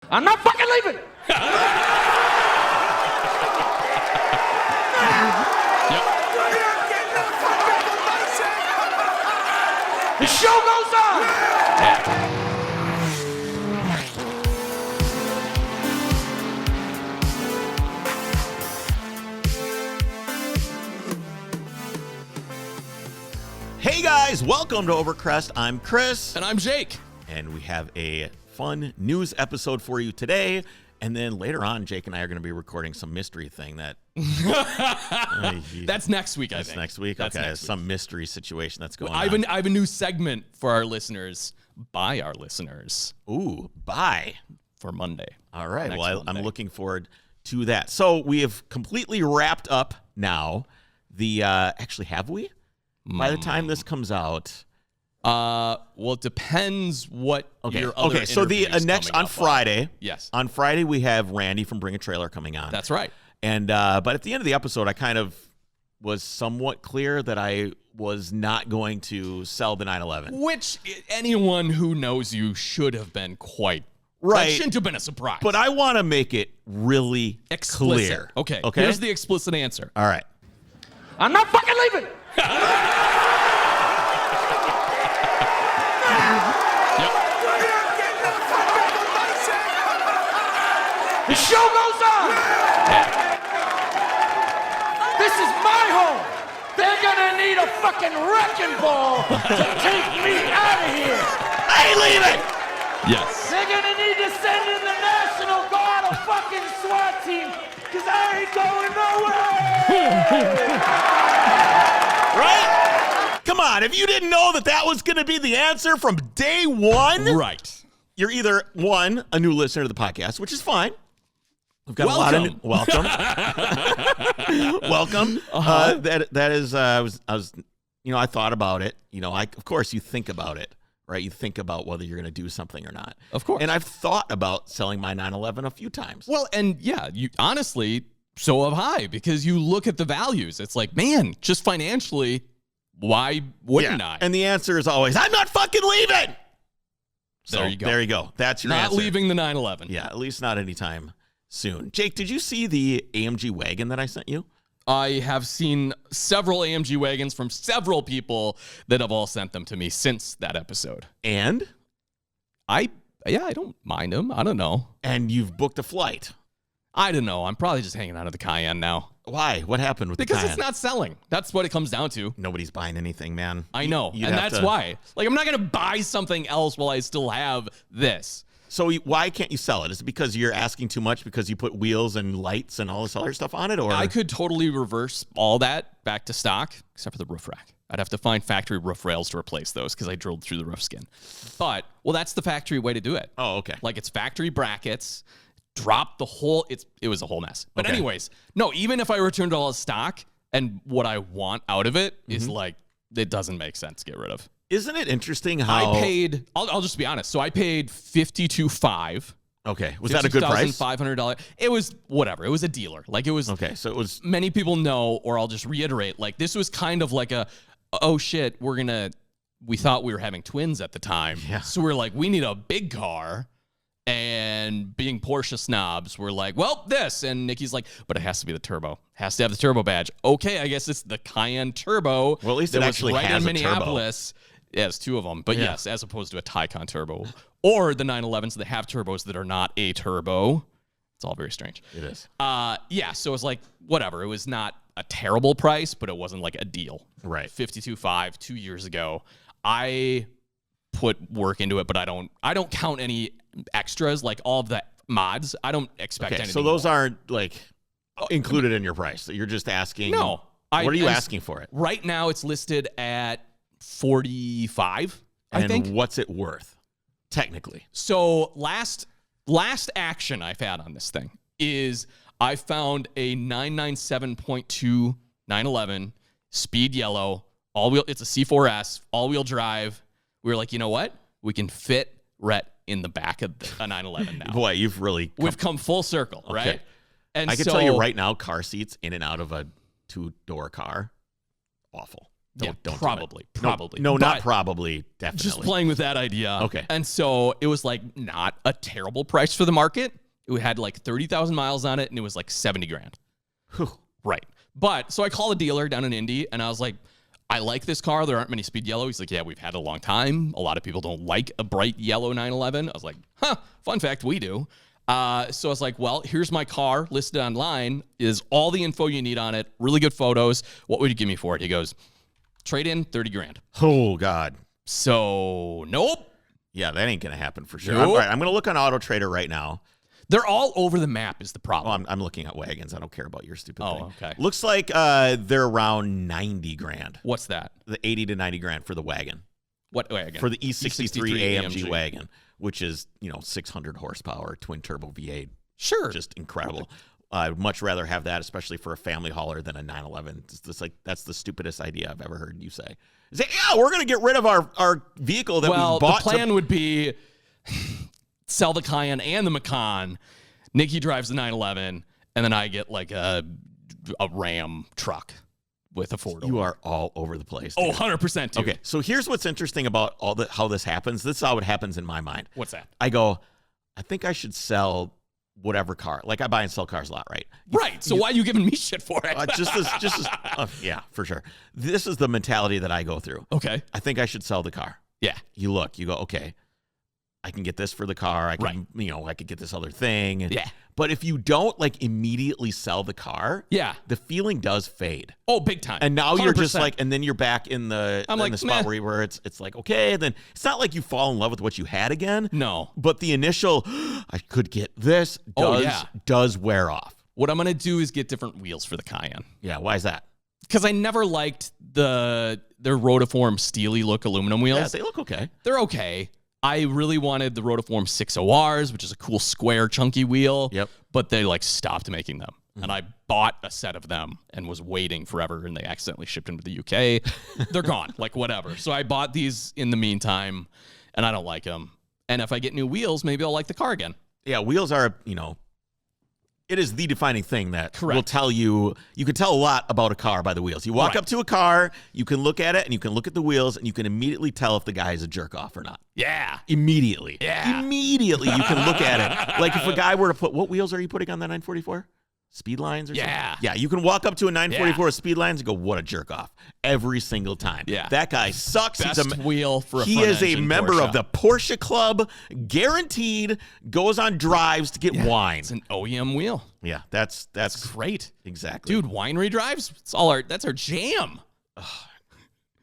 I'm not fucking leaving. The show goes on. Hey guys, welcome to Overcrest. I'm Chris. And I'm Jake. And we have a fun news episode for you today. And then later on, Jake and I are going to be recording some mystery thing that... That's next week, I think. That's next week? That's okay, next week. Some mystery situation that's going I on. have a new segment for our listeners, by our listeners. Ooh, bye. For Monday. All right, Next well, Monday. I'm looking forward to that. So we have completely wrapped up now the... actually, have we? By the time this comes out... well, it depends what your other so the next on Friday. Yes. On Friday we have Randy from Bring a Trailer coming on. That's right. And but at the end of the episode, I kind of was somewhat clear that I was not going to sell the 911. Which anyone who knows you should have been quite right. That shouldn't have been a surprise. But I want to make it really explicit. Clear. Okay. Okay. Here's the explicit answer. All right. I'm not fucking leaving. The show goes on. This is my home. They're gonna need a fucking wrecking ball to take me out of here. I ain't leaving. Yes. They're gonna need to send in the National Guard, a fucking SWAT team, because I ain't going nowhere. Right? Come on. If you didn't know that was going to be the answer from day one, right? You're either one, a new listener to the podcast, which is fine. We've got welcome. a lot of welcome. That is. I was. I thought about it. Of course, you think about it, right? You think about whether you're going to do something or not. Of course. And I've thought about selling my 911 a few times. Well, and yeah, you honestly, so have I, because you look at the values. It's like, man, just financially, why wouldn't I? And the answer is always, I'm not fucking leaving. So there you go. There you go. That's your not answer. leaving the 911. Yeah, at least not anytime soon. Jake, did you see the AMG wagon that I sent you? I have seen several AMG wagons from several people that have all sent them to me since that episode. And? I don't mind them. I don't know. And you've booked a flight. I don't know. I'm probably just hanging out of the Cayenne now. Why? What happened with the Because Cayenne? it's not selling. That's what it comes down to. Nobody's buying anything, man. I know. You'd And have that's to- why. Like, I'm not going to buy something else while I still have this. So why can't you sell it? Is it because you're asking too much because you put wheels and lights and all this other stuff on it? Or I could totally reverse all that back to stock, except for the roof rack. I'd have to find factory roof rails to replace those because I drilled through the roof skin. But, well, that's the factory way to do it. Oh, okay. Like, it's factory brackets, drop the whole, it was a whole mess. But Okay. anyways, no, even if I returned all the stock and what I want out of it is like, it doesn't make sense to get rid of. Isn't it interesting how... I paid, I'll just be honest. So I paid $52,500. Okay. Was that a good price? $52,500. It was whatever. It was a dealer. Like, it was... Okay, so it was... Many people know, or I'll just reiterate, like, this was kind of like a, oh shit, we thought we were having twins at the time. Yeah. So we're like, we need a big car. And being Porsche snobs, we're like, well, this. And Nikki's like, but it has to be the turbo. Has to have the turbo badge. Okay, I guess it's the Cayenne Turbo. Well, at least that it was actually right has in a turbo. Minneapolis. Yeah, it's two of them. But Yeah. yes, as opposed to a Taycan Turbo. Or the 911s that have turbos that are not a turbo. It's all very strange. It is. Yeah, so it's like, whatever. It was not a terrible price, but it wasn't like a deal. Right. 52.5 2 years ago. I put work into it, but I don't count any extras, like all of the mods. I don't expect Okay, anything. so those more. aren't, like, included in your price. You're just asking... No. What are you asking for it? Right now it's listed at 45, I think. And what's it worth, technically? So last action I've had on this thing is I found a 997.2 911 speed yellow all wheel. It's a C4S all wheel drive. We were like, you know what? We can fit Rhett in the back of a 911 now. Boy, we've come full circle, right? Okay. And I can tell you right now, car seats in and out of a two-door car, awful. Don't probably. do it. Probably. No, But not probably. Definitely. just playing with that idea. Okay. And so it was like not a terrible price for the market. It had like 30,000 miles on it, and it was like 70 grand. Whew. Right. But so I call a dealer down in Indy, and I was like, I like this car. There aren't many speed yellow. He's like, yeah, we've had it a long time. A lot of people don't like a bright yellow 911. I was like, fun fact, we do. So I was like, well, here's my car listed online. Is all the info you need on it. Really good photos. What would you give me for it? He goes, trade in 30 grand. Oh, God. So nope. Yeah, that ain't going to happen for sure. Nope. All right, I'm going to look on Auto Trader right now. They're all over the map is the problem. Well, I'm looking at wagons. I don't care about your stupid thing. Oh, okay. Looks like they're around 90 grand. What's that? The 80 to 90 grand for the wagon. What wagon? For the E63 AMG AMG wagon, which is, 600 horsepower, twin turbo V8. Sure. Just incredible. I'd much rather have that, especially for a family hauler, than a 911. It's like, that's the stupidest idea I've ever heard you say. Is that, yeah, we're going to get rid of our vehicle that we bought. The plan would be sell the Cayenne and the Macan. Nikki drives the 911, and then I get like a Ram truck with a four-door. You are all over the place. Oh, dude. 100%, dude. Okay, so here's what's interesting about how this happens. This is how it happens in my mind. What's that? I go, I think I should sell whatever car. Like, I buy and sell cars a lot, right? Right. So why are you giving me shit for it? Yeah, for sure. This is the mentality that I go through. Okay. I think I should sell the car. Yeah. You go, okay, I can get this for the car. I can, I could get this other thing. Yeah. But if you don't like immediately sell the car, Yeah. the feeling does fade. Oh, big time. And now you're just 100%. like, and then you're back in the spot meh. where it's like, okay, and then it's not like you fall in love with what you had again. No. But the initial, I could get this, does wear off. What I'm going to do is get different wheels for the Cayenne. Yeah, why is that? Because I never liked their rotiform steely look aluminum wheels. Yeah, they look okay. They're okay. I really wanted the rotiform 6ORs, which is a cool square chunky wheel. Yep. But they stopped making them. And I bought a set of them and was waiting forever, and they accidentally shipped them to the UK. They're gone, whatever. So I bought these in the meantime, and I don't like them. And if I get new wheels, maybe I'll like the car again. Yeah, wheels are, it is the defining thing that Correct. will tell you can tell a lot about a car by the wheels. You walk up to a car, you can look at it, and you can look at the wheels, and you can immediately tell if the guy is a jerk off or not. Yeah. Immediately. Yeah. Immediately you can look at it. Like if a guy were to put, what wheels are you putting on that 944? Speed lines or something? Yeah, you can walk up to a 944 with speed lines and go, what a jerk off. Every single time. Yeah. That guy sucks. Best wheel for a He front is a engine member Porsche. of the Porsche Club, guaranteed, goes on drives to get wine. It's an OEM wheel. Yeah, that's Great. exactly. Dude, winery drives, that's our jam.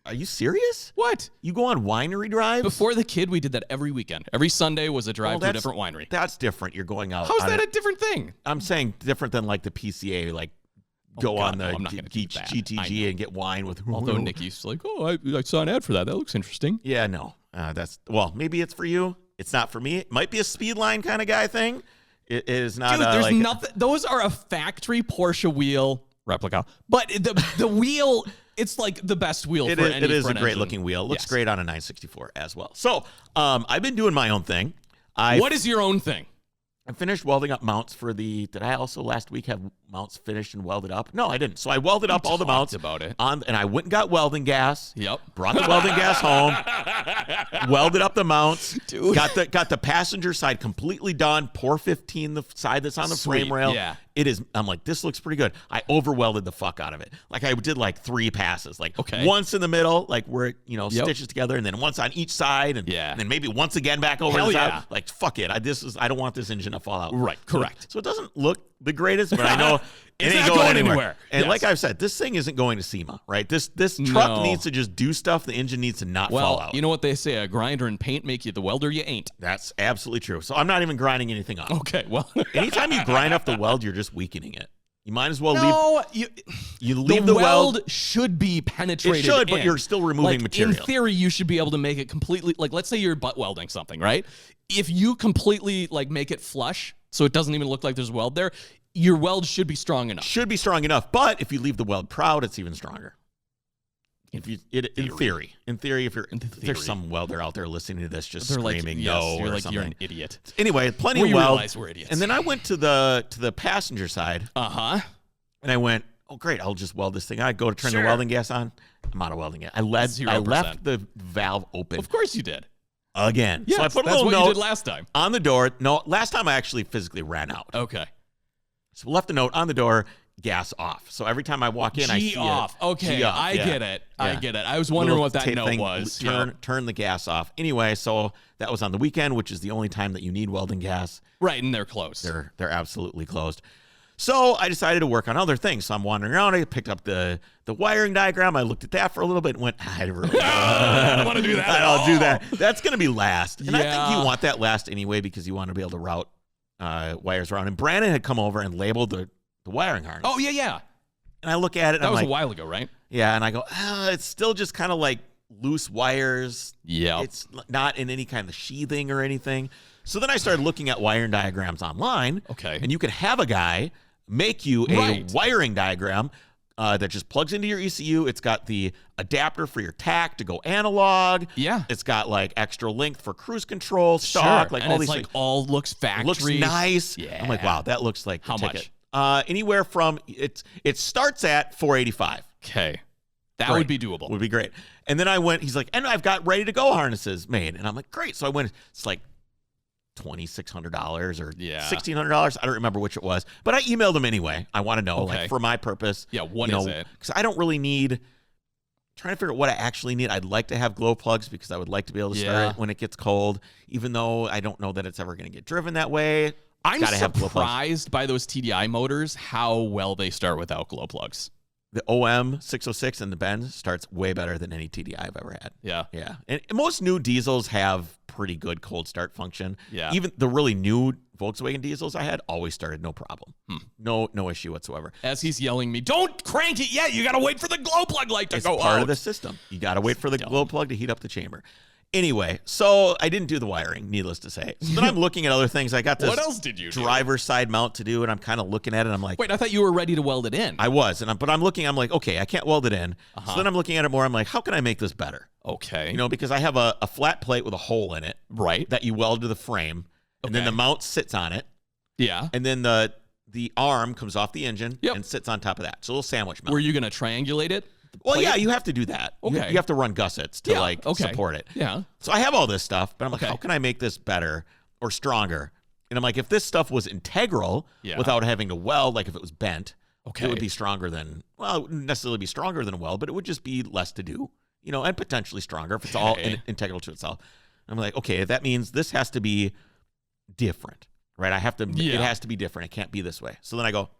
Are you serious? What? You go on winery drives? Before the kid, we did that every weekend. Every Sunday was a drive to a different winery. That's different. You're going out. How is on that it. a different thing? I'm saying different than like the PCA, like go God, on the no, I'm not gonna do that. I GTG know. and get wine with. Although Nikki's like, oh, I saw an ad for that. That looks interesting. Yeah, no. Maybe it's for you. It's not for me. It might be a speed line kind of guy thing. It is not. Dude, there's nothing. Those are a factory Porsche wheel replica, but the wheel. It's like the best wheel It for is, any it is a front great engine. looking wheel. It looks Yes. great on a 964 as well. So I've been doing my own thing. What is your own thing? I finished welding up mounts for the. Did I also last week have mounts finished and welded up? No, I didn't. So I welded up all the talked mounts about it. and I went and got welding gas. Yep. Brought the welding gas home. Welded up the mounts. Dude. Got the passenger side completely done. Pour 15 the side that's on the frame Sweet, rail. yeah. It is. I'm like, this looks pretty good. I over welded the fuck out of it. Like I did like 3 passes. Like Okay. once in the middle, like where it Yep. stitches together, and then once on each side, and then maybe once again back over Hell the side. yeah. Like fuck it. I don't want this engine to fall out. Right, correct. So it doesn't look the greatest, but I know it It's ain't not going going anywhere. anywhere. And Yes. like I've said, this thing isn't going to SEMA, right? This truck No. needs to just do stuff. The engine needs to not fall Well, out. you know what they say: a grinder and paint make you the welder you ain't. That's absolutely true. So I'm not even grinding anything up. Okay, well, Anytime you grind up the weld, you're just weakening it. You might as well leave. You the leave the weld. should be penetrated. It should, but in. you're still removing Like, material. In theory, you should be able to make it completely. Like, let's say you're butt welding something, right? If you completely make it flush, so it doesn't even look like there's weld there, your weld should be strong enough. Should be strong enough, but if you leave the weld proud, it's even stronger. In theory, if there's some welder out there listening to this just They're screaming like, no yes, you're or like something. you're an idiot. Anyway, plenty We of weld. realize we're idiots. And then I went to the passenger side, Uh huh. and I went, oh, great, I'll just weld this thing. I go to turn Sure. the welding gas on. I'm out of welding gas. I 0%. left the valve open Of course you did. again. Yes, so I put a that's little what note you did last time. on the door. No, last time I actually physically ran out. Okay. So left a note on the door, gas off. So every time I walk in, I see G off. it. Okay, G off, I yeah. get it. I Yeah. get it. I was wondering Little what that tape note thing, was. Turn the gas off. Anyway, so that was on the weekend, which is the only time that you need welding gas. Right, and they're closed. They're absolutely closed. So I decided to work on other things. So I'm wandering around. I picked up the wiring diagram. I looked at that for a little bit and went, I really I don't want to do that. I'll do that. That's going to be last. And I think Yeah. you want that last anyway because you want to be able to route wires around. And Brandon had come over and labeled the wiring harness. Oh, yeah. And I look at it and That I'm was like, a while ago, right? yeah. And I go, it's still just kind of like loose wires. Yeah. It's not in any kind of sheathing or anything. So then I started looking at wiring diagrams online. Okay. And you can have a guy make you a Right. wiring diagram that just plugs into your ECU. It's got the adapter for your TAC to go analog. Yeah. It's got like extra length for cruise control, stock, like and all it's these like things. all looks factory. Looks nice. Yeah. I'm like, wow, that looks like the How ticket. much? Anywhere from it starts at $485. Okay. That Great. would be doable. Would be great. And then I went, he's like, and I've got ready to go harnesses made. And I'm like, great. So I went, it's like $2,600 or Yeah. $1,600. I don't remember which it was, but I emailed him anyway. I want to know, Okay. like, for my purpose. Yeah, what you is know, it? Because I don't really need, trying to figure out what I actually need. I'd like to have glow plugs because I would like to be able to start Yeah. it when it gets cold, even though I don't know that it's ever going to get driven that way. I'm Gotta have glow plugs. surprised by those TDI motors, how well they start without glow plugs. The OM 606 and the Benz starts way better than any TDI I've ever had. Yeah. Yeah. And most new diesels have pretty good cold start function. Yeah. Even the really new Volkswagen diesels I had always started no problem. Hmm. No issue whatsoever. As he's yelling me, don't crank it yet. You got to wait for the glow plug light to It's go part out. of the system. You got to wait for the Dumb. glow plug to heat up the chamber. Anyway, so I didn't do the wiring, needless to say. So then I'm looking at other things. I got this What else did you do? driver's side mount to do, and I'm kind of looking at it. And I'm like, Wait, I thought you were ready to weld it in. I was, but I'm looking. I'm like, okay, I can't weld it in. So then I'm looking at it more. I'm like, how can I make this better? Okay. You know, because I have a flat plate with a hole in it right. that you weld to the frame, and then Okay. the mount sits on it, Yeah. and then the arm comes off the engine Yep. and sits on top of that. It's a little sandwich mount. Were you going to triangulate it? Well, plate? yeah, you have to do that. Okay. You have to run gussets to Yeah, okay. support it. Yeah. So I have all this stuff, but I'm like, Okay. how can I make this better or stronger? And I'm like, if this stuff was integral Yeah. without having to weld, like if it was bent, Okay. it would be stronger than, well, it wouldn't necessarily be stronger than a weld, but it would just be less to do, you know, and potentially stronger if it's all Okay. integral to itself. I'm like, okay, that means this has to be different, right? It Yeah. has to be different. It can't be this way. So then I go,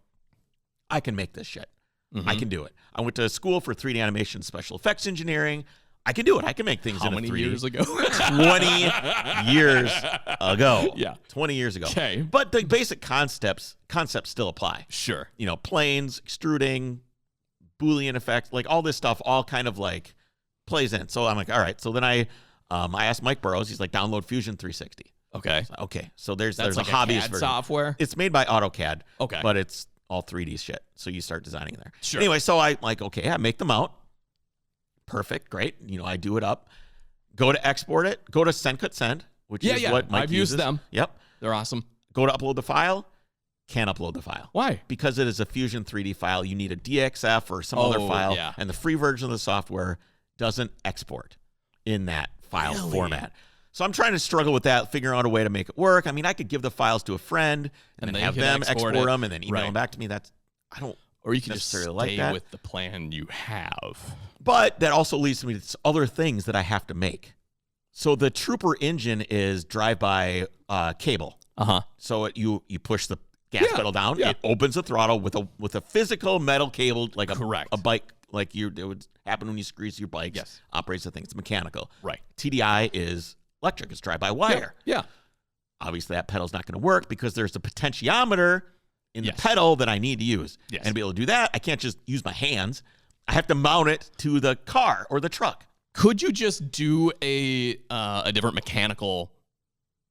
I can make this shit. Mhm. I can do it. I went to school for 3D animation special effects engineering. I can do it. I can make things How in a many 3D. years ago? 20 years ago. Yeah. 20 years ago. Okay. But the basic concepts still apply. Sure. You know, planes, extruding, Boolean effects, like all this stuff all kind of like plays in. So I'm like, all right. So then I asked Mike Burrows, he's like, download Fusion 360. Okay. Okay. So there's That's like a hobbyist CAD version. software. It's made by AutoCAD. Okay. But it's all 3D shit. So you start designing there. Sure. Anyway, so I like, okay, I make them out. Perfect. Great. You know, I do it up. Go to export it. Go to send cut send, which Yeah, is yeah. what Mike I've used uses. them. Yep. They're awesome. Go to upload the file. Can't upload the file. Why? Because it is a Fusion 3D file. You need a DXF or some other Oh, file. yeah. And the free version of the software doesn't export in that file Really? format. So I'm trying to struggle with that, figuring out a way to make it work. I mean, I could give the files to a friend and, And then they have can them export export it. them and then email Right. them back to me. I don't Or you can just necessarily stay like that. with the plan you have. But that also leads me to other things that I have to make. So the Trooper engine is drive-by cable. Uh-huh. So you push the gas Yeah, pedal down, yeah. it opens the throttle with a physical metal cable, like Correct. a bike, like it would happen when you grease your bikes. Yes. Operates the thing. It's mechanical. Right. TDI is electric. It's drive-by wire. Yeah. Obviously, that pedal's not going to work because there's a potentiometer in Yes. the pedal that I need to use. Yes. And to be able to do that, I can't just use my hands. I have to mount it to the car or the truck. Could you just do a different mechanical?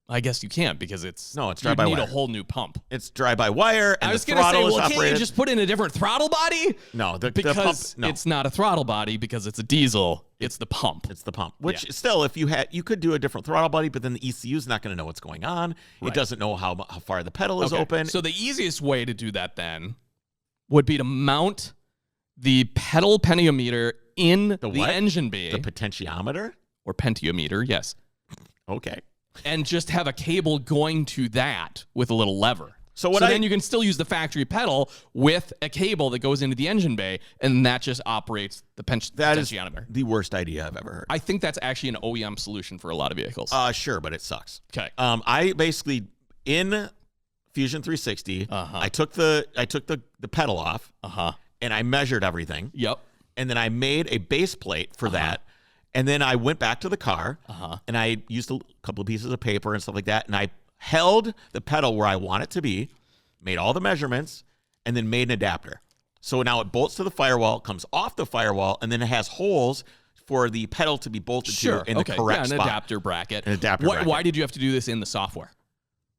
I guess you can't because it's No, it's you'd drive-by need a wire. whole new pump. It's drive-by wire, and I was the gonna say, throttle well, is can't operated. you just put in a different throttle body? No, the Because pump. No, it's not a throttle body because it's a diesel. It's the pump. it's the pump. Which Yeah. still, if you could do a different throttle body, but then the ECU is not going to know what's going on. Right. It doesn't know how far the pedal is Okay, open. So the easiest way to do that then would be to mount the pedal peniometer in the what? engine bay. The potentiometer? Or pentiometer, yes. Okay. And just have a cable going to that with a little lever. So then you can still use the factory pedal with a cable that goes into the engine bay, and that just operates the that is potentiometer. the worst idea I've ever heard. I think that's actually an OEM solution for a lot of vehicles. Sure, but it sucks. Okay. I basically in Fusion 360, I took the pedal off, and I measured everything. Yep. And then I made a base plate for that. And then I went back to the car, and I used a couple of pieces of paper and stuff like that, and I held the pedal where I want it to be, made all the measurements, and then made an adapter. So now it bolts to the firewall, comes off the firewall, and then it has holes for the pedal to be bolted to in the correct spot. An adapter bracket. An adapter bracket. Why did you have to do this in the software?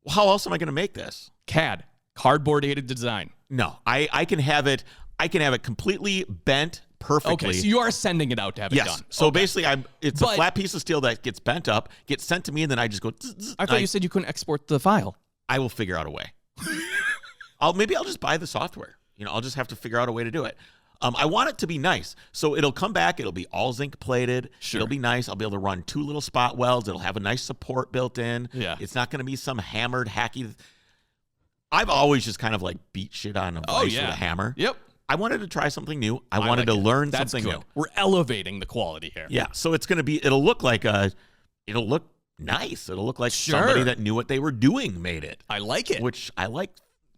Well, how else am I going to make this? CAD, cardboard aided design. No, I can have it. I can have it completely bent perfectly. Okay, so you are sending it out to have it done. So basically, it's a flat piece of steel that gets bent up, gets sent to me, and then I just go. I thought you said you couldn't export the file. I will figure out a way. Maybe I'll just buy the software. I'll just have to figure out a way to do it. I want it to be nice, so it'll come back. It'll be all zinc plated. Sure. It'll be nice. I'll be able to run 2 little spot welds. It'll have a nice support built in. Yeah. It's not going to be some hammered, hacky. I've always just kind of like beat shit on a vise with a hammer. Yep. I wanted to try something new. I wanted to learn something new. We're elevating the quality here. Yeah, so it's going to be, it'll look nice. It'll look like somebody that knew what they were doing made it. I like it. Which I like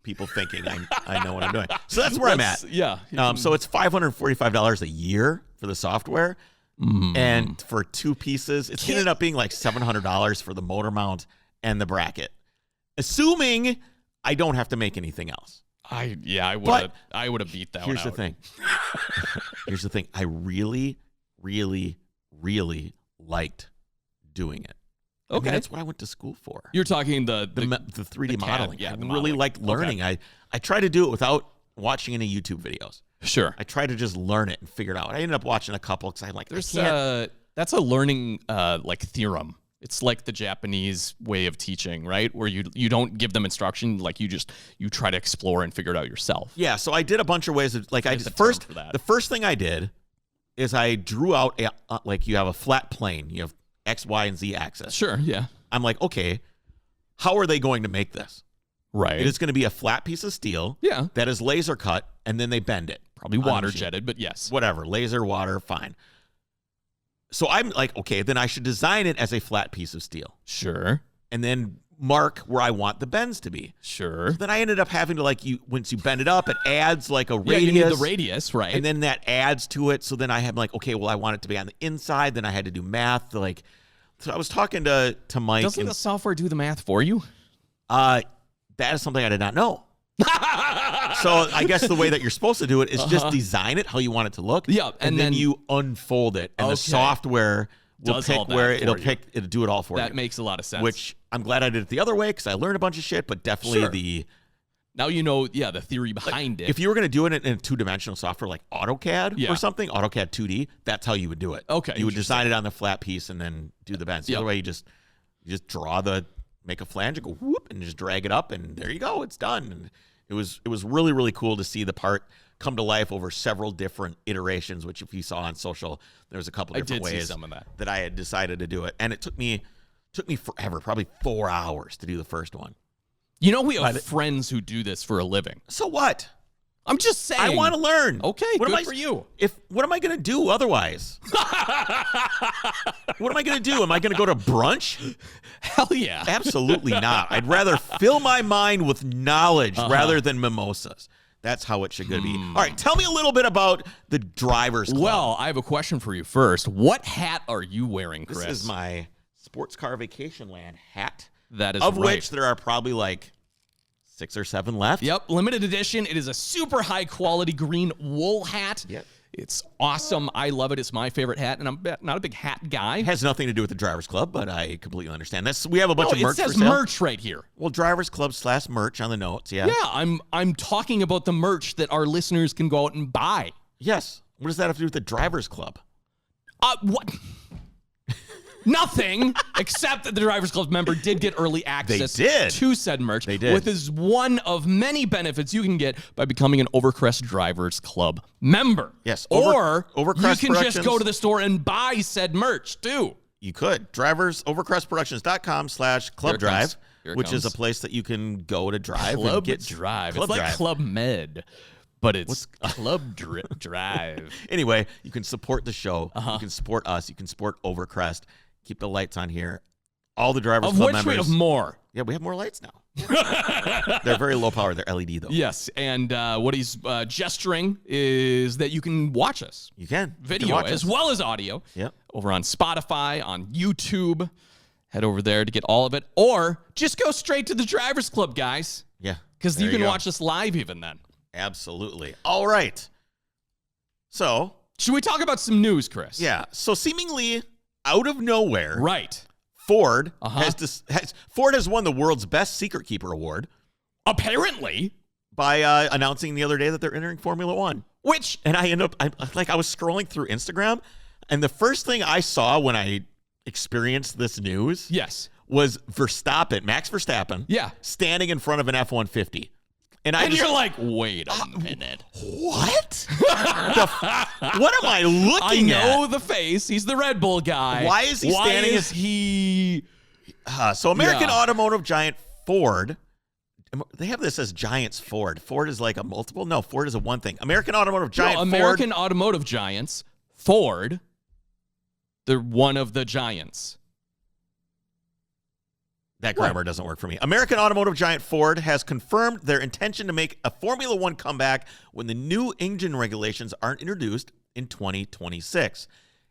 people thinking I know what I'm doing. So that's where I'm at. Yeah. So it's $545 a year for the software. And for 2 pieces, it's ended up being like $700 for the motor mount and the bracket. Assuming I don't have to make anything else. I would have beat that one out. Here's the thing. I really, really, really liked doing it. Okay. I mean, that's what I went to school for. You're talking the 3D modeling. Yeah, I really like learning. Okay. I try to do it without watching any YouTube videos. Sure. I try to just learn it and figure it out. I ended up watching a couple because I'm like, that's a learning theorem. It's like the Japanese way of teaching, right? Where you don't give them instruction, like you try to explore and figure it out yourself. Yeah, so I did a bunch of ways of the first thing I did is I drew out like you have a flat plane, you have X, Y, and Z axis. Sure, yeah. I'm like, okay, how are they going to make this? Right. It is going to be a flat piece of steel that is laser cut, and then they bend it. Probably water jetted, but yes. Whatever, laser, water, fine. So I'm like, okay, then I should design it as a flat piece of steel. Sure. And then mark where I want the bends to be. Sure. So then I ended up having to once you bend it up, it adds like a radius. Yeah, you need the radius, right. And then that adds to it. So then I had okay, well, I want it to be on the inside. Then I had to do math. So I was talking to Mike. Doesn't the software do the math for you? That is something I did not know. So I guess the way that you're supposed to do it is just design it how you want it to look. Yeah, and then you unfold it, and the software will pick where it'll do it all for you. That makes a lot of sense. Which I'm glad I did it the other way because I learned a bunch of shit, but definitely now you know, the theory behind it. If you were going to do it in a 2-dimensional software like AutoCAD or something, AutoCAD 2D, that's how you would do it. Okay. You would design it on the flat piece and then do the bends. The other way, you just make a flange and go whoop and just drag it up, and there you go, it's done. And it was really, really cool to see the part come to life over several different iterations, which if you saw on social, there was a couple different ways see some of that I had decided to do it. And it took me forever, probably 4 hours to do the first one. You know, we have friends who do this for a living. So what? I'm just saying. I want to learn. Okay, good for you. What am I going to do otherwise? What am I going to do? Am I going to go to brunch? Hell yeah. Absolutely not. I'd rather fill my mind with knowledge rather than mimosas. That's how it should be. All right, tell me a little bit about the Drivers Club. Well, I have a question for you first. What hat are you wearing, Chris? This is my Sports Car Vacation Land hat. That is of which there are probably 6 or 7 left. Yep, limited edition. It is a super high quality green wool hat. Yep. It's awesome. I love it. It's my favorite hat, and I'm not a big hat guy. It has nothing to do with the Drivers Club, but I completely understand. We have a bunch of merch. It says for sale. merch right here. Well, Drivers Club / merch on the notes. Yeah. Yeah, I'm talking about the merch that our listeners can go out and buy. Yes. What does that have to do with the Drivers Club? What? Nothing, except that the Drivers Club member did get early access to said merch. They did. Which is one of many benefits you can get by becoming an Overcrest Drivers Club member. Yes. Or Overcrest you can just go to the store and buy said merch, too. You could. Overcrestproductions.com/clubdrive, which is a place that you can go to drive. Club and get Drive. Club It's like Drive. Club Med, but it's Club Drive. Anyway, you can support the show. You can support us. You can support Overcrest. Keep the lights on here. All the Drivers Club members. Of which we have more. Yeah, we have more lights now. They're very low power. They're LED, though. Yes, and what he's gesturing is that you can watch us. You can. Video as well as audio. Yep. Over on Spotify, on YouTube. Head over there to get all of it. Or just go straight to the Drivers Club, guys. Yeah. Because you can go. watch us live even then. Absolutely. All right. So. Should we talk about some news, Chris? Yeah. So seemingly out of nowhere. Right. Ford Ford has won the world's best secret keeper award. Apparently. By announcing the other day that they're entering Formula One. And I was scrolling through Instagram, and the first thing I saw when I experienced this news was Max Verstappen, standing in front of an F-150. And you're like, wait a minute. What? What am I looking at? I know the face. He's the Red Bull guy. Why is he standing? Why is he? So American automotive giant Ford, they have this as Giants Ford. Ford is like a multiple? No, Ford is a one thing. American automotive giant American automotive giants, Ford, they're one of the giants. That grammar doesn't work for me. American automotive giant Ford has confirmed their intention to make a Formula One comeback when the new engine regulations aren't introduced in 2026,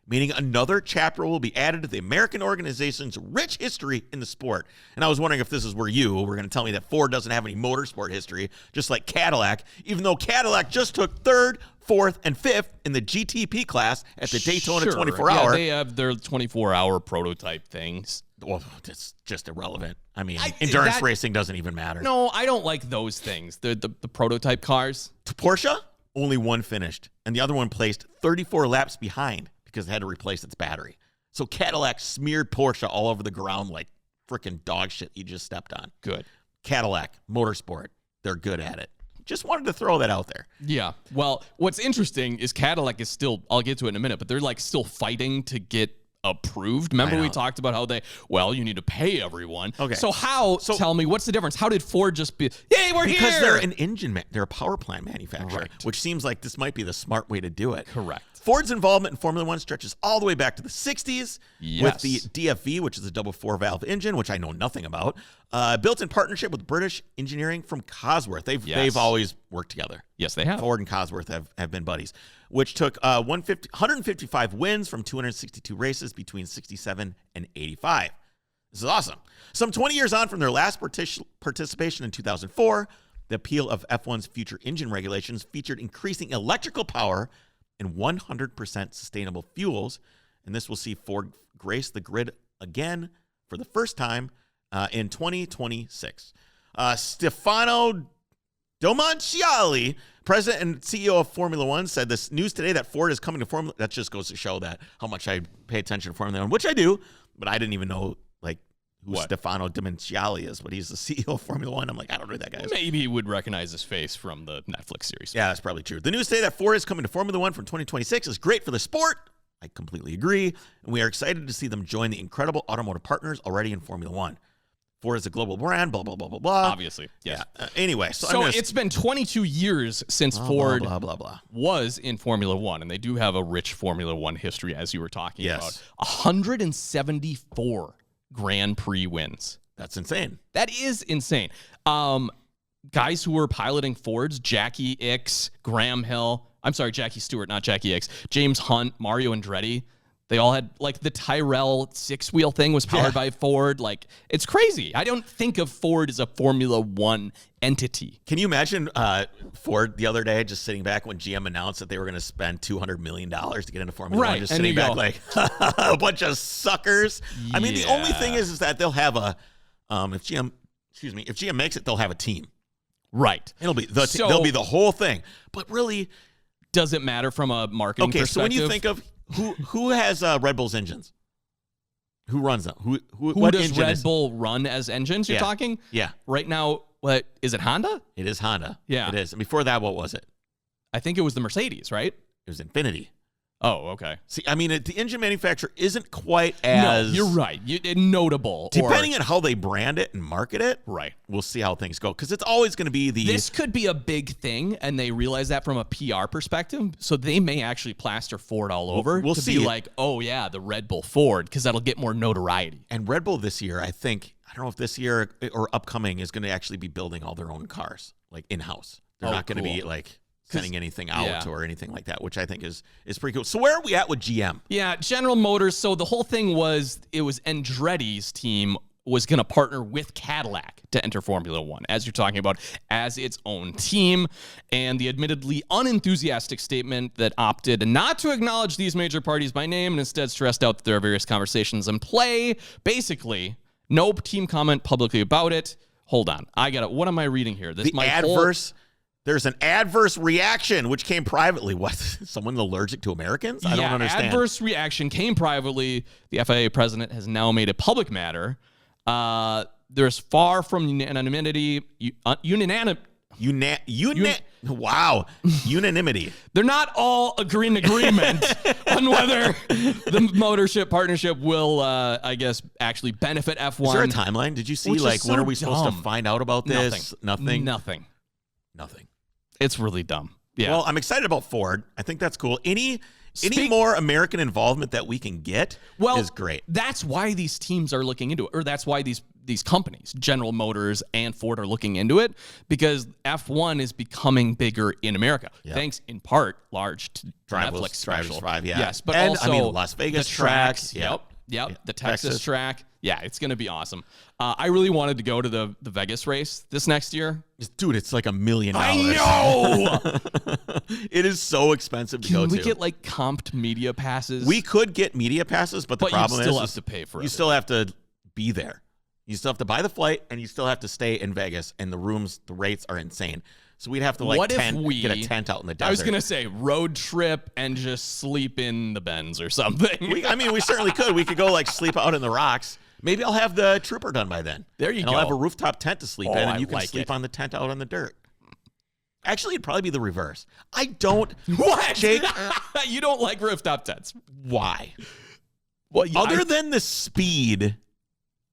meaning another chapter will be added to the American organization's rich history in the sport. And I was wondering if this is where you were going to tell me that Ford doesn't have any motorsport history, just like Cadillac, even though Cadillac just took 3rd, 4th, and 5th in the GTP class at the Daytona 24-hour. Yeah, they have their 24-hour prototype things. Well, it's just irrelevant. I mean, endurance racing doesn't even matter. No, I don't like those things. The prototype cars. To Porsche, only one finished, and the other one placed 34 laps behind because it had to replace its battery. So Cadillac smeared Porsche all over the ground like freaking dog shit you just stepped on. Good. Cadillac, motorsport, they're good at it. Just wanted to throw that out there. Yeah. Well, what's interesting is Cadillac is still, I'll get to it in a minute, but they're like still fighting to get approved. Remember we talked about how you need to pay everyone. Okay. So tell me, what's the difference? How did Ford just be, hey, we're here? Because they're an they're a power plant manufacturer, which seems like this might be the smart way to do it. Correct. Ford's involvement in Formula One stretches all the way back to the 60s with the DFV, which is a double 4-valve engine, which I know nothing about, built in partnership with British engineering from Cosworth. They've always worked together. Yes, they have. Ford and Cosworth have been buddies, which took 155 wins from 262 races between 67 and 85. This is awesome. Some 20 years on from their last participation in 2004, the appeal of F1's future engine regulations featured increasing electrical power and 100% sustainable fuels, and this will see Ford grace the grid again for the first time in 2026. Stefano Domenicali, president and CEO of Formula One, said this news today that Ford is coming to Formula. That just goes to show that how much I pay attention to Formula One, which I do, but I didn't even know who Stefano Domenicali is, but he's the CEO of Formula One. I'm like, I don't know who that guy is. Maybe you would recognize his face from the Netflix series. Yeah, that's probably true. The news today that Ford is coming to Formula One from 2026 is great for the sport. I completely agree. And we are excited to see them join the incredible automotive partners already in Formula One. Ford is a global brand, blah, blah, blah, blah, blah. Obviously, yes. Yeah. Anyway. So it's been 22 years since Ford was in Formula One, and they do have a rich Formula One history, as you were talking about. 174 Grand Prix wins. That's insane. That is insane. Guys who were piloting Fords, Jackie Ickx, Jackie Stewart, not Jackie Ickx, James Hunt, Mario Andretti. They all had, the Tyrrell 6-wheel thing was powered by Ford. It's crazy. I don't think of Ford as a Formula One entity. Can you imagine Ford the other day just sitting back when GM announced that they were going to spend $200 million to get into Formula One, just sitting back like a bunch of suckers? Yeah. I mean, the only thing is that they'll have if GM makes it, they'll have a team. Right. It'll be they'll be the whole thing. But really, does it matter from a marketing perspective? So when you think of who has Red Bull's engines? Who runs them? Who Who does engine Red is? Bull run as engines? You're Yeah. talking? Yeah. Right now, what is it? Honda? It is Honda. Yeah. It is. And before that, what was it? I think it was the Mercedes, right? It was Infinity. Oh, okay. See, I mean, the engine manufacturer isn't quite as... No, you're right. Notable. Depending on how they brand it and market it, Right. we'll see how things go. Because it's always going to be the... This could be a big thing, and they realize that from a PR perspective, so they may actually plaster Ford all over We'll to see. be like, oh, yeah, the Red Bull Ford, because that'll get more notoriety. And Red Bull this year, I don't know if this year or upcoming is going to actually be building all their own cars, like in-house. They're Oh, not going to be cool. like sending anything out yeah. or anything like that, which I think is pretty cool. So where are we at with GM? Yeah, General Motors. So the whole thing was, it was Andretti's team was going to partner with Cadillac to enter Formula One, as you're talking about, as its own team. And the admittedly unenthusiastic statement that opted not to acknowledge these major parties by name and instead stressed out that there are various conversations in play. Basically, no team comment publicly about it. Hold on. I got it. What am I reading here? There's an adverse reaction, which came privately. What? Someone allergic to Americans? I don't understand. Adverse reaction came privately. The FIA president has now made a public matter. There's far from unanimity. Unanimity. They're not all in agreement on whether the motorship partnership will, I guess, actually benefit F1. Is there a timeline? Did you see, Which is like, when so are we supposed to dumb. find out about this? Nothing. Nothing. Nothing. It's really dumb. Yeah. Well, I'm excited about Ford. I think that's cool. Any more American involvement that we can get is great. That's why these teams are looking into it, or that's why these companies, General Motors and Ford, are looking into it, because F1 is becoming bigger in America, thanks in part large to Netflix special. Drive, yeah. Yes, but and, also I mean, Las Vegas the tracks. Yep. The Texas track. Yeah, it's going to be awesome. I really wanted to go to the Vegas race this next year. Dude, it's like $1 million. I know! It is so expensive to go to. Can we get like comped media passes? We could get media passes, but the problem you still is have to pay for it. You still have to be there. You still have to buy the flight, and you still have to stay in Vegas, and the rates are insane. So we'd have to get a tent out in the desert. I was going to say road trip and just sleep in the Benz or something. We certainly could. We could go sleep out in the rocks. Maybe I'll have the Trooper done by then. There you go. I'll have a rooftop tent to sleep in, and you can sleep it. on the tent out on the dirt. Actually, it'd probably be the reverse. I don't. What? Jake? You don't like rooftop tents. Why? Well, Other than the speed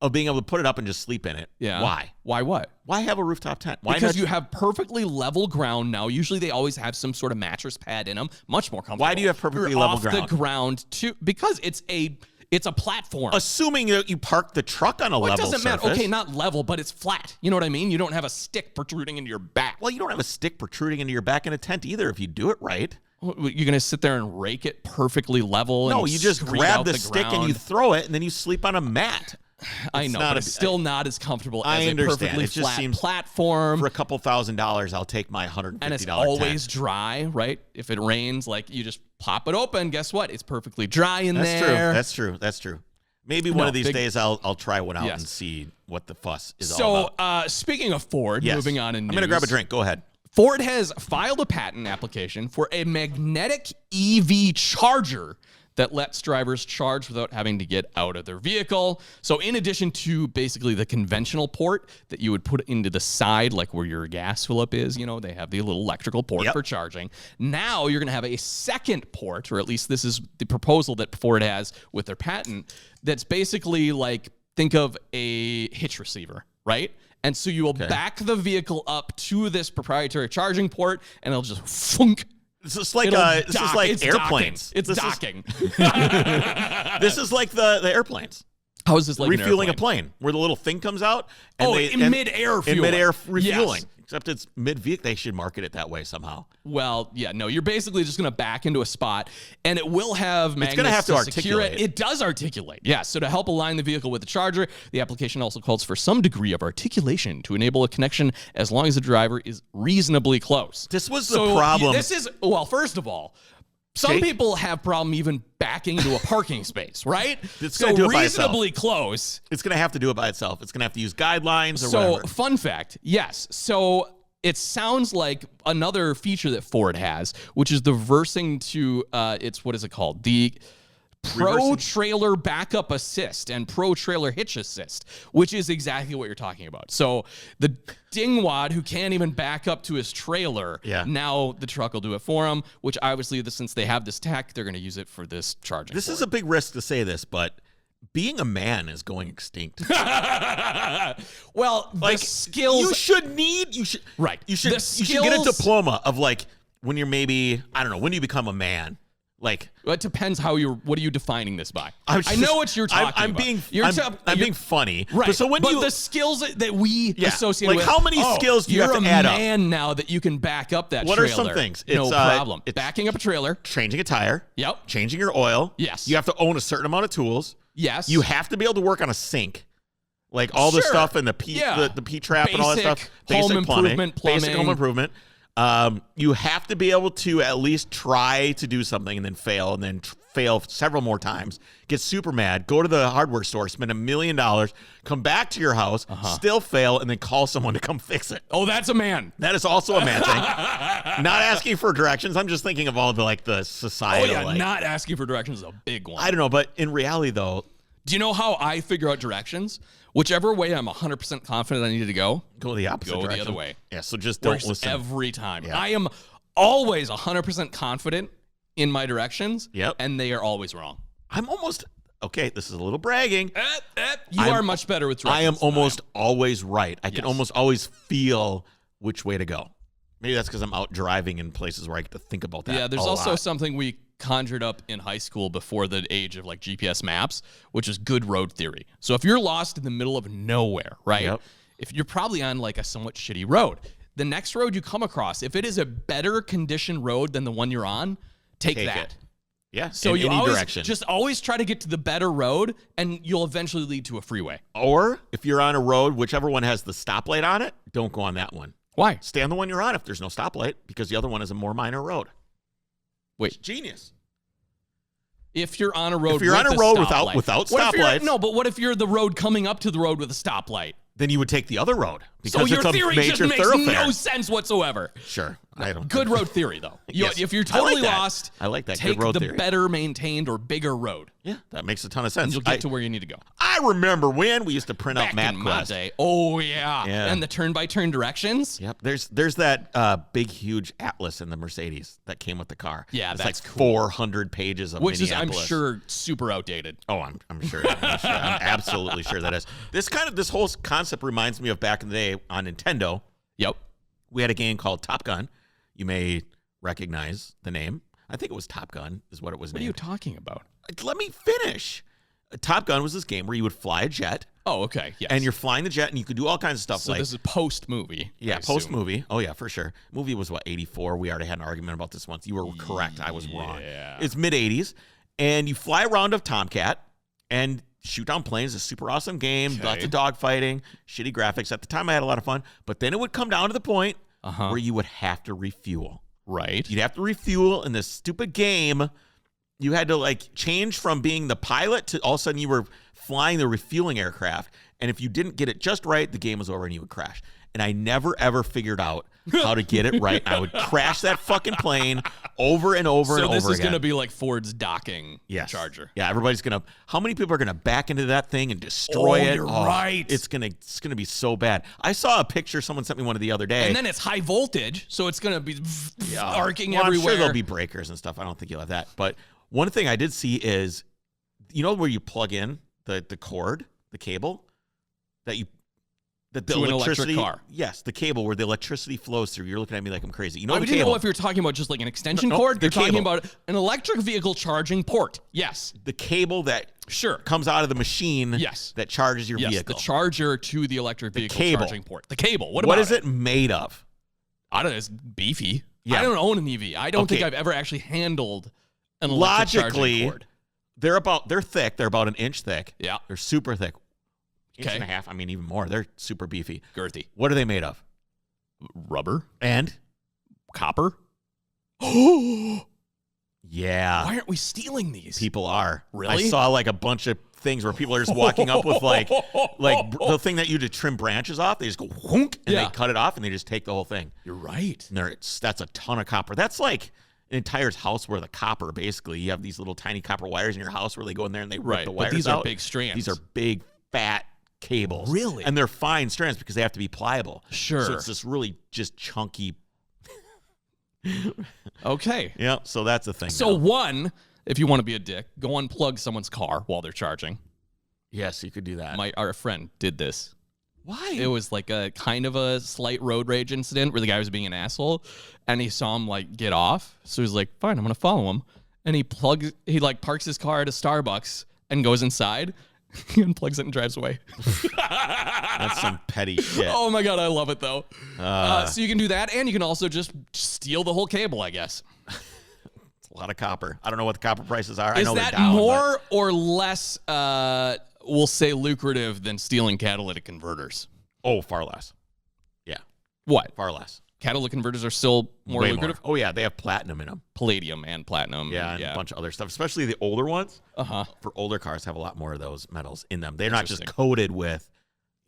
of being able to put it up and just sleep in it. Yeah. Why? Why what? Why have a rooftop tent? Why Because not? you have perfectly level ground now. Usually they always have some sort of mattress pad in them. Much more comfortable. Why do you have perfectly You're level off ground? the ground too, because it's a platform. Assuming that you park the truck on a level surface. It doesn't matter. Okay, not level, but it's flat. You know what I mean? You don't have a stick protruding into your back. Well, you don't have a stick protruding into your back in a tent either if you do it right. You're going to sit there and rake it perfectly level? No, and you just screed grab out the stick ground. and you throw it, and then you sleep on a mat. I know, but it's still not as comfortable as understand. a perfectly It just flat seems platform. For a couple $1,000s, I'll take my $150 and it's tent. always dry, right? If it rains, you just pop it open. Guess what? It's perfectly dry in there. That's true. Maybe one of these days I'll try one out and see what the fuss is all about. So, speaking of Ford, moving on in news. I'm going to grab a drink. Go ahead. Ford has filed a patent application for a magnetic EV charger that lets drivers charge without having to get out of their vehicle. So in addition to basically the conventional port that you would put into the side, like where your gas fill-up is, they have the little electrical port for charging. Now you're going to have a second port, or at least this is the proposal that Ford has with their patent, that's basically think of a hitch receiver, right? And so you will back the vehicle up to this proprietary charging port, and it'll just funk. This is like airplanes. It's docking. This is like the airplanes. How is this like refueling a plane, where the little thing comes out? And in midair fuel. In midair refueling. Yes. Except it's mid-vehicle. They should market it that way somehow. Well, yeah, no, you're basically just going to back into a spot, and it will have magnets it's going to have to secure articulate. it. It does articulate, yeah. So to help align the vehicle with the charger, the application also calls for some degree of articulation to enable a connection as long as the driver is reasonably close. This was the problem. First of all, some people have problem even backing into a parking space, right? It's going to do it by itself. Reasonably close. It's going to have to do it by itself. It's going to have to use guidelines or whatever. So, fun fact, yes. So it sounds like another feature that Ford has, which is the versing to, what is it called? The Pro Trailer Backup Assist and Pro Trailer Hitch Assist, which is exactly what you're talking about. So the dingwad who can't even back up to his trailer, now the truck will do it for him, which obviously, since they have this tech, they're going to use it for this charging. This is a big risk to say this, but being a man is going extinct. Well, like, the skills... You should get a diploma of, like, when you're maybe, I don't know, when you become a man. Like, well, it depends what are you defining this by? I know what you're talking about. I'm being funny. Right. But so the skills that we associate like with. How many skills do you have to add up? You're a man now that you can back up that what trailer. What are some things? No problem. It's backing up a trailer. Changing a tire. Yep. Changing your oil. Yes. You have to own a certain amount of tools. Yes. You have to be able to work on a sink. Like all the stuff and the P-trap and all that stuff. Basic plumbing. Basic home improvement. You have to be able to at least try to do something and then fail and then fail several more times. Get super mad, go to the hardware store, spend $1 million, come back to your house, still fail, and then call someone to come fix it. Oh, that's a man. That is also a man thing. Not asking for directions. I'm just thinking of all the societal. Oh, yeah, not asking for directions is a big one. I don't know, but in reality, though. Do you know how I figure out directions? Whichever way I'm 100% confident I need to go the opposite direction. Go the other way. Yeah, so just don't listen. Every time. Yeah. I am always 100% confident in my directions, and they are always wrong. I'm almost, okay, this is a little bragging. You are much better with directions. I am almost always right. I can almost always feel which way to go. Maybe that's because I'm out driving in places where I get to think about that. Yeah, there's also something we conjured up in high school before the age of like GPS maps, which is good road theory. So if you're lost in the middle of nowhere, right? Yep. If you're probably on like a somewhat shitty road, the next road you come across, if it is a better conditioned road than the one you're on, take that. It. Yeah. So you always try to get to the better road, and you'll eventually lead to a freeway. Or if you're on a road, whichever one has the stoplight on it, don't go on that one. Why? Stay on the one you're on if there's no stoplight, because the other one is a more minor road. Wait, it's genius. If you're on a road, without stoplights, but what if you're the road coming up to the road with a stoplight? Then you would take the other road because your it's a theory major just makes thoroughfare. no sense whatsoever. Sure, I don't. Good road theory, though. Yes. If you're totally lost, I like that. Take Good road the theory. better maintained or bigger road. Yeah, that makes a ton of sense. And you'll get to where you need to go. I remember when we used to print out MapQuest. Oh yeah, and the turn-by-turn directions. Yep. There's that big huge atlas in the Mercedes that came with the car. Yeah, it's that's like cool. 400 pages of which is, I'm Minneapolis. sure, super outdated. Oh, I'm sure. I'm absolutely sure that is. This whole concept reminds me of back in the day on Nintendo. Yep. We had a game called Top Gun. You may recognize the name. I think it was Top Gun is what it was named. What are you talking about? Let me finish. Top Gun was this game where you would fly a jet. Oh, okay. Yes. And you're flying the jet, and you could do all kinds of stuff. So this is post-movie. Yeah, post-movie. Oh, yeah, for sure. Movie was, 84? We already had an argument about this once. You were correct. I was wrong. It's mid-'80s. And you fly around a Tomcat and shoot down planes. It's a super awesome game. Lots of dogfighting, shitty graphics. At the time, I had a lot of fun. But then it would come down to the point where you would have to refuel. Right. You'd have to refuel in this stupid game. You had to change from being the pilot to all of a sudden you were flying the refueling aircraft. And if you didn't get it just right, the game was over and you would crash. And I never, ever figured out how to get it right. I would crash that fucking plane over and over and over again. So this is going to be like Ford's docking charger. Yeah, everybody's going to... How many people are going to back into that thing and destroy it? You're right. It's going to be so bad. I saw a picture. Someone sent me one the other day. And then it's high voltage, so it's going to be arcing everywhere. I'm sure there'll be breakers and stuff. I don't think you'll have that. But one thing I did see is, you know where you plug in the cord, the cable? The electricity, an electric car. Yes, the cable where the electricity flows through. You're looking at me like I'm crazy. You know I the didn't cable. know if you're talking about just like an extension cord. You're talking cable. about an electric vehicle charging port. Yes. The cable that comes out of the machine that charges your vehicle. The charger to the electric vehicle charging port. The cable. What is it made of? I don't know. It's beefy. Yeah. I don't own an EV. I don't think I've ever actually handled an electric charging cord. They're thick. They're about an inch thick. Yeah. They're super thick. Inch and a half. I mean, even more. They're super beefy. Girthy. What are they made of? Rubber. And? Copper. Yeah. Why aren't we stealing these? People are. Really? I saw a bunch of things where people are just walking up with the thing that you to trim branches off. They just go whoonk and they cut it off and they just take the whole thing. You're right. And that's a ton of copper. That's like entire house where the copper, basically, you have these little tiny copper wires in your house where they go in there and they rip the wires but these out. are big strands. These are big, fat cables. Really? And they're fine strands because they have to be pliable. Sure. So it's this really just chunky. Okay. Yeah, so that's the thing. So now. one, if you want to be a dick, go unplug someone's car while they're charging. Yes, you could do that. Our friend did this. Why? It was like a kind of a slight road rage incident where the guy was being an asshole, and he saw him like get off. So he's like, "Fine, I'm gonna follow him." And he parks his car at a Starbucks and goes inside. He unplugs it and drives away. That's some petty shit. Oh my god, I love it though. So you can do that, and you can also just steal the whole cable, I guess. It's a lot of copper. I don't know what the copper prices are. I Is know that they're down, more or less? We'll say lucrative than stealing catalytic converters. Oh, far less. Yeah, What? far less. Catalytic converters are still more Way lucrative? Oh, yeah, they have platinum in them. Palladium and platinum. Yeah, and a bunch of other stuff, especially the older ones. Uh-huh. For older cars, have a lot more of those metals in them. They're not just Interesting. coated with,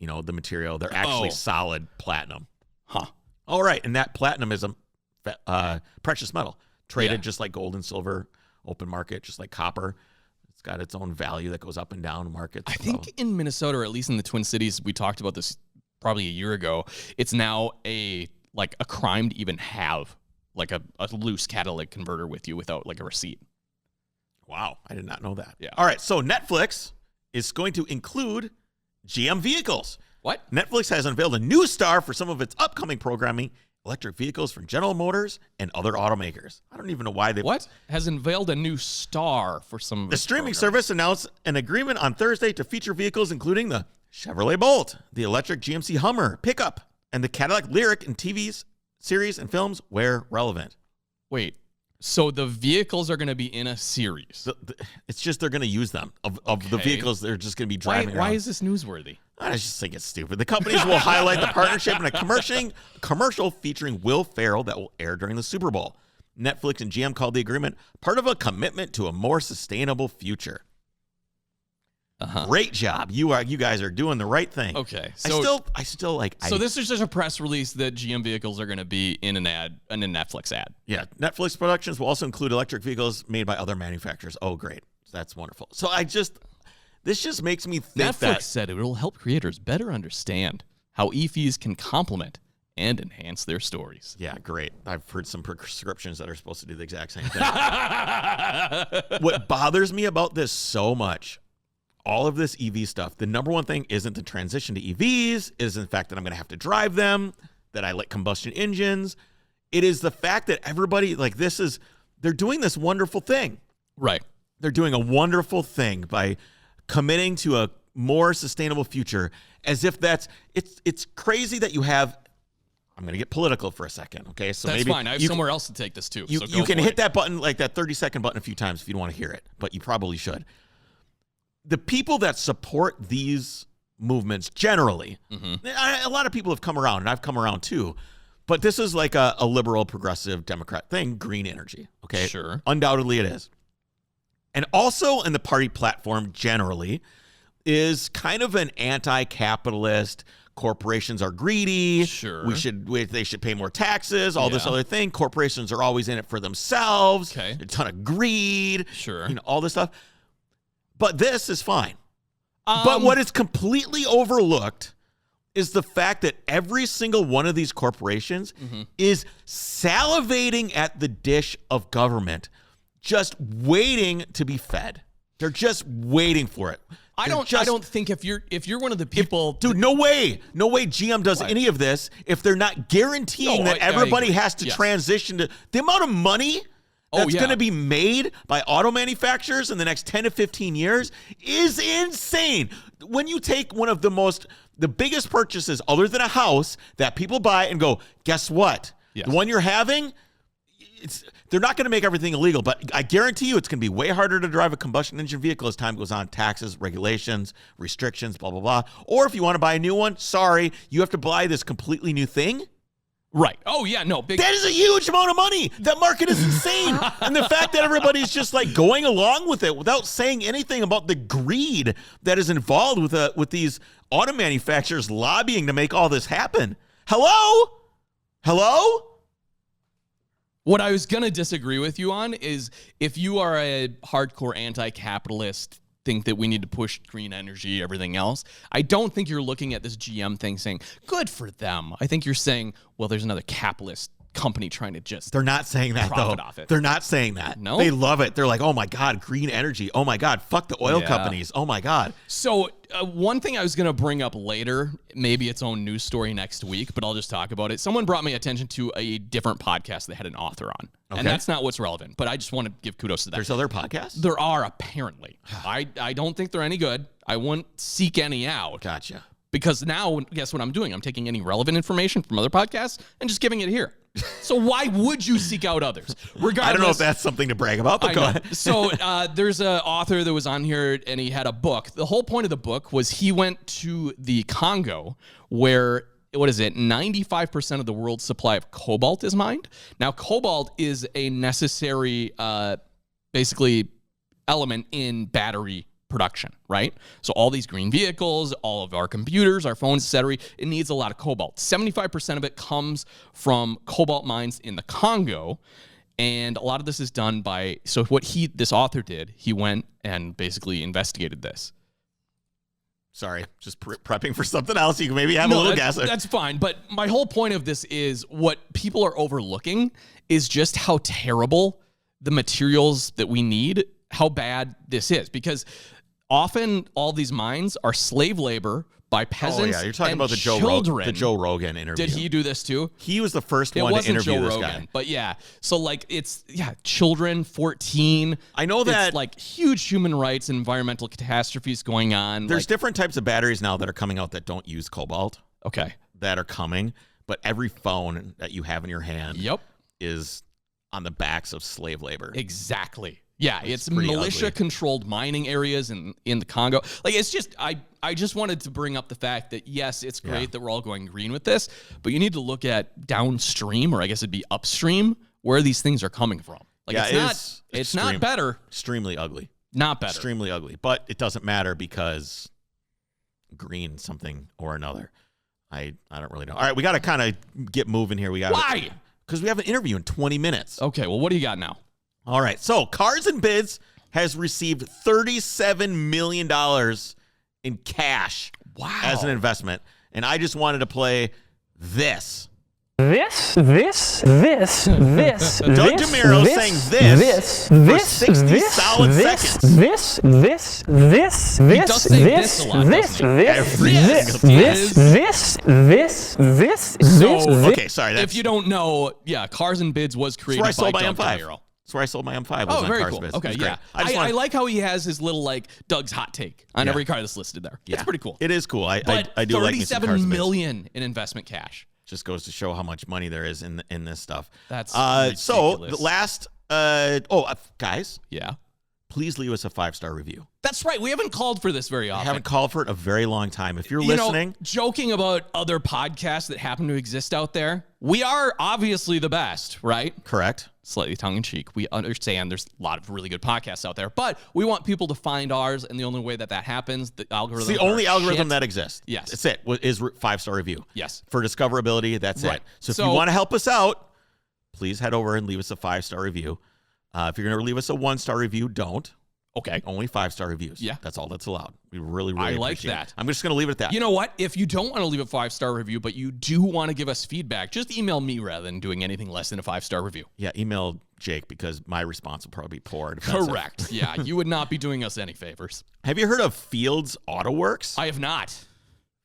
the material. They're actually solid platinum. Huh. All right, and that platinum is a precious metal, traded Yeah. just like gold and silver, open market, just like copper. It's got its own value that goes up and down markets. I think in Minnesota, or at least in the Twin Cities, we talked about this probably a year ago. It's now a crime to even have like a loose catalytic converter with you without like a receipt. Wow, I did not know that. Yeah. All right, so Netflix is going to include GM vehicles. What? Netflix has unveiled a new star for some of its upcoming programming, electric vehicles from General Motors and other automakers. I don't even know why they... What? Has unveiled a new star for some of The its streaming programs. service announced an agreement on Thursday to feature vehicles including the Chevrolet Bolt, the electric GMC Hummer pickup, and the Cadillac Lyric in TVs, series, and films where relevant. Wait. So the vehicles are going to be in a series. It's just they're going to use them. Of the Okay. vehicles, they're just going to be driving around. Why is this newsworthy? I just think it's stupid. The companies will highlight the partnership in a commercial featuring Will Ferrell that will air during the Super Bowl. Netflix and GM called the agreement part of a commitment to a more sustainable future. Great job. You guys are doing the right thing. Okay. I still like. So this is just a press release that GM vehicles are going to be in a Netflix ad. Yeah. Netflix productions will also include electric vehicles made by other manufacturers. Oh, great. That's wonderful. So this just makes me think Netflix said it will help creators better understand how EVs can complement and enhance their stories. Yeah, great. I've heard some prescriptions that are supposed to do the exact same thing. What bothers me about this so much, all of this EV stuff, the number one thing isn't the transition to EVs, is in the fact that I'm going to have to drive them, that I like combustion engines. It is the fact that everybody, they're doing this wonderful thing. Right. They're doing a wonderful thing by committing to a more sustainable future, as if it's crazy that you have. I'm going to get political for a second, okay? So That's maybe fine. I have somewhere else to take this to. You So can hit that button, like that 30-second button, a few times if you don't want to hear it, but you probably should. The people that support these movements generally, a lot of people have come around, and I've come around too, but this is like a liberal, progressive, Democrat thing, green energy, okay? Sure. Undoubtedly it is. And also in the party platform generally is kind of an anti-capitalist, corporations are greedy. Sure. They should pay more taxes, all this Yeah. other thing. Corporations are always in it for themselves. Okay. A ton of greed. Sure. All this stuff. But this is fine. But what is completely overlooked is the fact that every single one of these corporations is salivating at the dish of government, just waiting to be fed. They're just waiting for it. I don't think if you're one of the people, Dude, no way GM does any of this if they're not guaranteeing that I everybody agree. has to Yes. transition to the amount of money that's yeah. going to be made by auto manufacturers in the next 10 to 15 years is insane. When you take one of the biggest purchases other than a house that people buy and go, guess what? Yes. The one you're having, they're not going to make everything illegal, but I guarantee you it's going to be way harder to drive a combustion engine vehicle as time goes on. Taxes, regulations, restrictions, blah, blah, blah. Or if you want to buy a new one, sorry, you have to buy this completely new thing. right? Oh yeah, no, big. That is a huge amount of money. That market is insane. And the fact that everybody's just like going along with it without saying anything about the greed that is involved with these auto manufacturers lobbying to make all this happen. Hello? What I was going to disagree with you on is if you are a hardcore anti-capitalist, think that we need to push green energy, everything else, I don't think you're looking at this GM thing saying, good for them. I think you're saying, well, there's another capitalist company trying to just They're not saying that, though. profit off it. They're not saying that. No? They love it. They're like, oh, my God, green energy. Oh, my God, fuck the oil companies. Oh, my God. So one thing I was going to bring up later, maybe its own news story next week, but I'll just talk about it. Someone brought me attention to a different podcast that had an author on. Okay. And that's not what's relevant, but I just want to give kudos to that. There's other podcasts? There are, apparently. I don't think they're any good. I wouldn't seek any out. Gotcha. Because now, guess what I'm doing? I'm taking any relevant information from other podcasts and just giving it here. So why would you seek out others? Regardless, I don't know if that's something to brag about, but go ahead. So there's an author that was on here, and he had a book. The whole point of the book was he went to the Congo, where, 95% of the world's supply of cobalt is mined. Now, cobalt is a necessary, basically, element in battery production, right? So all these green vehicles, all of our computers, our phones, etc., it needs a lot of cobalt. 75% of it comes from cobalt mines in the Congo, and a lot of this is done by, so what this author did, he went and basically investigated this. Sorry, just prepping for something else. You can maybe have a little guess. That's fine, but my whole point of this is what people are overlooking is just how terrible the materials that we need, how bad this is, because often all these mines are slave labor by peasants. Oh yeah, you're talking about the Joe Rogan interview. Did he do this too? He was the first one to interview this guy. But yeah, so like children, 14. I know that it's like huge human rights and environmental catastrophes going on. There's different types of batteries now that are coming out that don't use cobalt. Okay. That are coming, but every phone that you have in your hand is on the backs of slave labor. Exactly. Yeah, it's militia-controlled mining areas in the Congo. Like, it's just, I just wanted to bring up the fact that, yes, it's great that we're all going green with this, but you need to look at downstream, or I guess it'd be upstream, where these things are coming from. Like, it's not better. Extremely ugly. Not better. Extremely ugly. But it doesn't matter because green something or another. I don't really know. All right, we got to kind of get moving here. Why? Because we have an interview in 20 minutes. Okay, well, what do you got now? All right, so Cars and Bids has received $37 million in cash as an investment. And I just wanted to play this. This. Doug DeMiro saying this for 60 solid seconds. This. He does say this a lot, doesn't he? Okay, sorry. If you don't know, Cars and Bids was created by Doug DeMiro. That's where I sold my M5. Was on very Cars cool. Biz. Okay, yeah. I like how he has his little, like, Doug's hot take on every car that's listed there. Yeah. It's pretty cool. It is cool. I do like me some Cars $37 million in investment cash. Just goes to show how much money there is in this stuff. That's so the last guys. Yeah. Please leave us a 5-star review. That's right. We haven't called for this very often. I haven't called for it in a very long time. If you're listening. Joking about other podcasts that happen to exist out there, we are obviously the best, right? Correct. Slightly tongue-in-cheek. We understand there's a lot of really good podcasts out there, but we want people to find ours, and the only way that happens, the algorithm. It's the only algorithm that exists. Yes. That's it, is 5-star review. Yes. For discoverability, that's it. So if you want to help us out, please head over and leave us a 5-star review. If you're going to leave us a 1-star review, don't. Okay. Only 5-star reviews. Yeah. That's all that's allowed. We really I like appreciate that. It. I'm just going to leave it at that. You know what? If you don't want to leave a 5-star review, but you do want to give us feedback, just email me rather than doing anything less than a 5-star review. Yeah, email Jake because my response will probably be poor. Defensive. Correct. Yeah, you would not be doing us any favors. Have you heard of Fields Auto Works? I have not.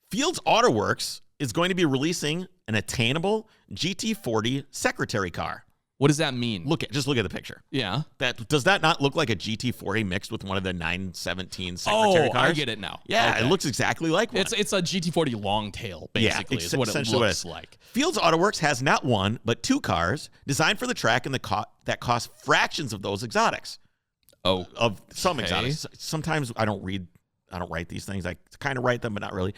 Fields Auto Works is going to be releasing an attainable GT40 secretary car. What does that mean? Just look at the picture. Yeah. Does that not look like a GT40 mixed with one of the 917 secretary cars? I get it now. Yeah, okay. It looks exactly like one. It's a GT40 long tail, basically, is what it looks like. Fields Auto Works has not one, but 2 cars designed for the track and that cost fractions of those exotics. Oh. Of some exotics. Sometimes I don't write these things. I kind of write them, but not really.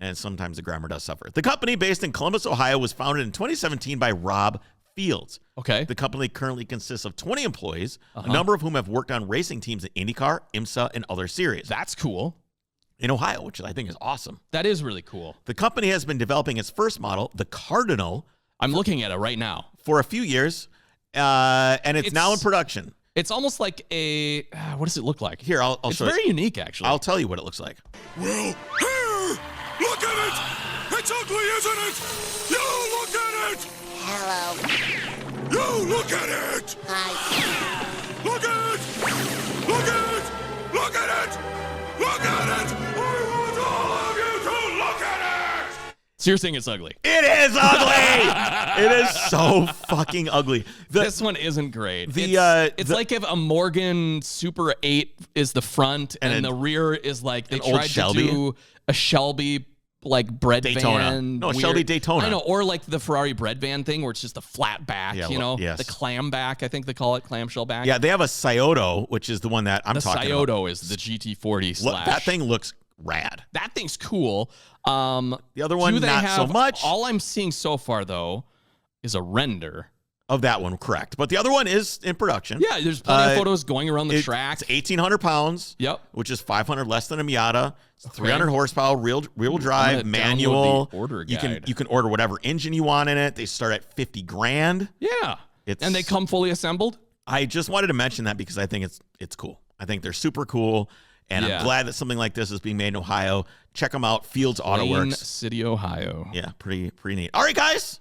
And sometimes the grammar does suffer. The company based in Columbus, Ohio was founded in 2017 by Rob Fields. Okay. The company currently consists of 20 employees, a number of whom have worked on racing teams at IndyCar, IMSA, and other series. That's cool. In Ohio, which I think is awesome. That is really cool. The company has been developing its first model, the Cardinal. I'm looking at it right now. For a few years, and it's now in production. It's almost like a what does it look like? Here, I'll it's show very you. unique, actually. I'll tell you what it looks like. Well, here! Look at it! It's ugly, isn't it? You look at it! Hello. You look at it! Hi. Look at it! Look at it! Look at it! Look at it! I want all of you to look at it! So you're saying it's ugly? It is ugly. It is so fucking ugly. This one isn't great. It's the- like if a Morgan Super 8 is the front and the rear is like they an old tried Shelby? to do a Shelby like bread Daytona. van. No, weird- Shelby Daytona. I know, or like the Ferrari bread van thing where it's just a flat back, Yeah, you know, yes. the clam back. I think they call it clamshell back. Yeah, they have a Scioto, which is the one that I'm the talking about. Scioto is the GT40 slash. That thing looks rad. That thing's cool. The other one, do they not so have- much. All I'm seeing so far though is a render. Of that one, correct. But the other one is in production. Yeah, there's plenty of photos going around the track. It's 1,800 pounds. Yep. Which is 500 less than a Miata. It's 300 horsepower, real drive, gonna manual. download the order You guide. can order whatever engine you want in it. They start at 50 grand. Yeah. It's- And they come fully assembled? I just wanted to mention that because I think it's cool. I think they're super cool, and Yeah. I'm glad that something like this is being made in Ohio. Check them out, Fields Auto Plain Works. City, Ohio. Yeah, pretty neat. All right, guys,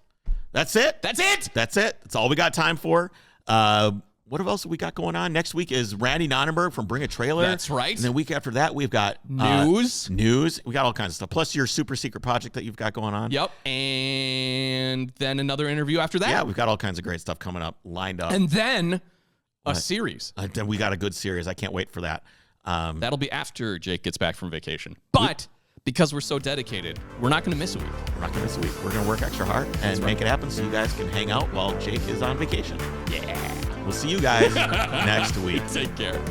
that's it. That's it. That's it. That's all we got time for. What else have we got going on? Next week is Randy Nonnenberg from Bring a Trailer. That's right. And then week after that, we've got News. News. We got all kinds of stuff. Plus your super secret project that you've got going on. Yep. And then another interview after that. Yeah, we've got all kinds of great stuff coming up, lined up. And then a series. Then we got a good series. I can't wait for that. That'll be after Jake gets back from vacation. But because we're so dedicated, we're not going to miss a week. We're not going to miss a week. We're going to work extra hard and make it happen so you guys can hang out while Jake is on vacation. Yeah. We'll see you guys next week. Take care.